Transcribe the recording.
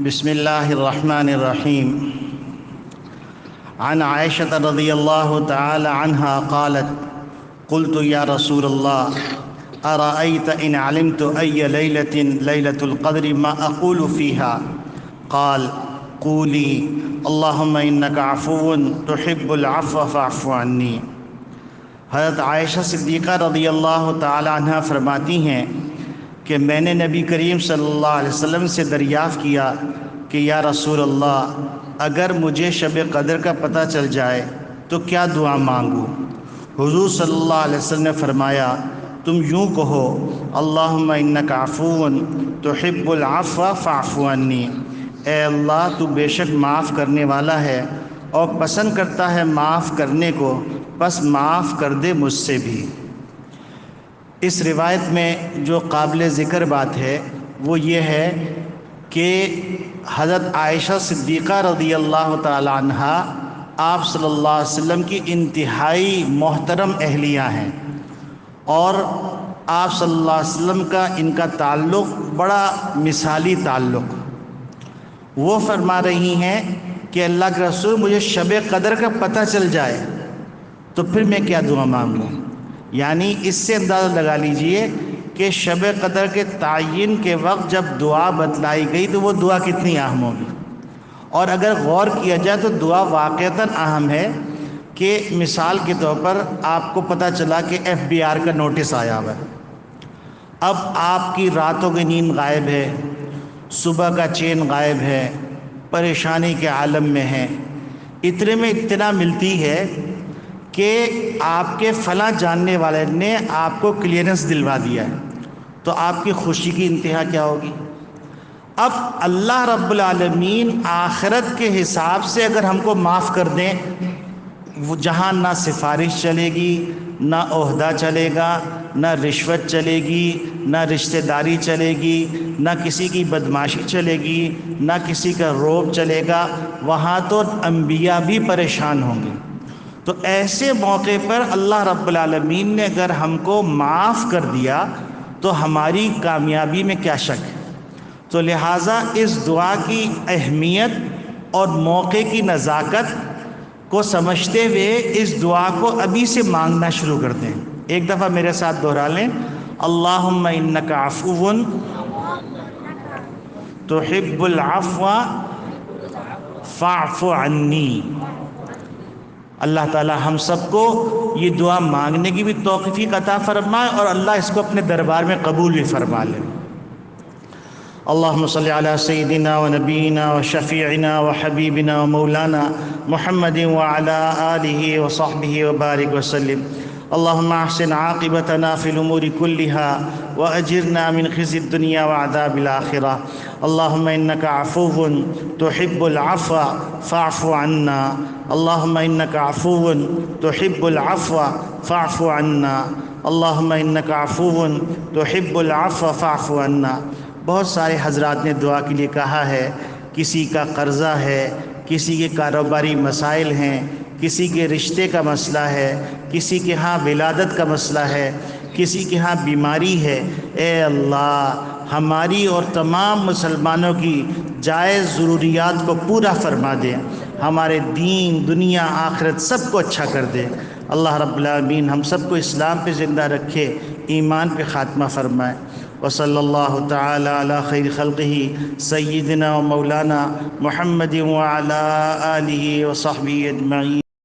بسم الله الرحمن الرحيم. عن عائشة رضي الله تعالى عنها قالت: قلت يا رسول الله أرأيت إن علمت أي ليلة القدر ما أقول فيها؟ قال: قولي اللهم إنك عفو تحب العفو فاعف عني۔ حضرت عائشہ صدیقہ رضی اللہ تعالی عنہ فرماتی ہیں کہ میں نے نبی کریم صلی اللہ علیہ وسلم سے دریافت کیا کہ یا رسول اللہ، اگر مجھے شب قدر کا پتہ چل جائے تو کیا دعا مانگوں؟ حضور صلی اللہ علیہ وسلم نے فرمایا، تم یوں کہو اللہم انک عفو تحب العفو فاعف عنی، اے اللہ تو بے شک معاف کرنے والا ہے اور پسند کرتا ہے معاف کرنے کو، بس معاف کر دے مجھ سے بھی۔ اس روایت میں جو قابل ذکر بات ہے وہ یہ ہے کہ حضرت عائشہ صدیقہ رضی اللہ تعالی عنہ آپ صلی اللہ علیہ وسلم کی انتہائی محترم اہلیہ ہیں، اور آپ صلی اللہ علیہ وسلم کا ان کا تعلق بڑا مثالی تعلق۔ وہ فرما رہی ہیں کہ اللہ کے رسول، مجھے شب قدر کا پتہ چل جائے تو پھر میں کیا دعا مانگوں؟ یعنی اس سے اندازہ لگا لیجئے کہ شب قدر کے تعین کے وقت جب دعا بتلائی گئی تو وہ دعا کتنی اہم ہوگی، اور اگر غور کیا جائے تو دعا واقعتاً اہم ہے۔ کہ مثال کے طور پر آپ کو پتہ چلا کہ FBI کا نوٹس آیا ہوا ہے، اب آپ کی راتوں کی نیند غائب ہے، صبح کا چین غائب ہے، پریشانی کے عالم میں ہیں، اتنے میں اطلاع ملتی ہے کہ آپ کے فلاں جاننے والے نے آپ کو کلیئرنس دلوا دیا ہے، تو آپ کی خوشی کی انتہا کیا ہوگی؟ اب اللہ رب العالمین آخرت کے حساب سے اگر ہم کو معاف کر دیں، وہ جہاں نہ سفارش چلے گی، نہ عہدہ چلے گا، نہ رشوت چلے گی، نہ رشتہ داری چلے گی، نہ کسی کی بدمعاشی چلے گی، نہ کسی کا روب چلے گا، وہاں تو انبیاء بھی پریشان ہوں گے۔ تو ایسے موقع پر اللہ رب العالمین نے اگر ہم کو معاف کر دیا تو ہماری کامیابی میں کیا شک ہے؟ تو لہٰذا اس دعا کی اہمیت اور موقع کی نزاکت کو سمجھتے ہوئے اس دعا کو ابھی سے مانگنا شروع کر دیں۔ ایک دفعہ میرے ساتھ دہرا لیں، اللہم انک عفو تحب العفو فاعف عنی۔ اللہ تعالی ہم سب کو یہ دعا مانگنے کی بھی توفیق عطا فرمائے، اور اللہ اس کو اپنے دربار میں قبول بھی فرما لے۔ اللهم صل على سيدنا ونبينا وشفيعنا وحبيبنا ومولانا محمد وعلى آله وصحبه وبارك وسلم۔ اللهم احسن عاقبتنا في الأمور كلها وأجرنا من خزي الدنيا وعذاب الآخرة۔ اللهم إنك عفو تحب العفو فاعف عنا۔ اللهم إنك عفو تحب العفو فاعف عنا۔ اللهم إنك عفو تحب العفو فاعف عنا۔ بہت سارے حضرات نے دعا کے لیے کہا ہے، کسی کا قرضہ ہے، کسی کے کاروباری مسائل ہیں، کسی کے رشتے کا مسئلہ ہے، کسی کے ہاں ولادت کا مسئلہ ہے، کسی کے ہاں بیماری ہے۔ اے اللہ، ہماری اور تمام مسلمانوں کی جائز ضروریات کو پورا فرما دے، ہمارے دین دنیا آخرت سب کو اچھا کر دے۔ اللہ رب العالمین ہم سب کو اسلام پہ زندہ رکھے، ایمان پہ خاتمہ فرمائے۔ وصلی اللہ تعالی علی خیر خلقہ سیدنا و مولانا محمد وعلی آلہ وصحبہ اجمعین۔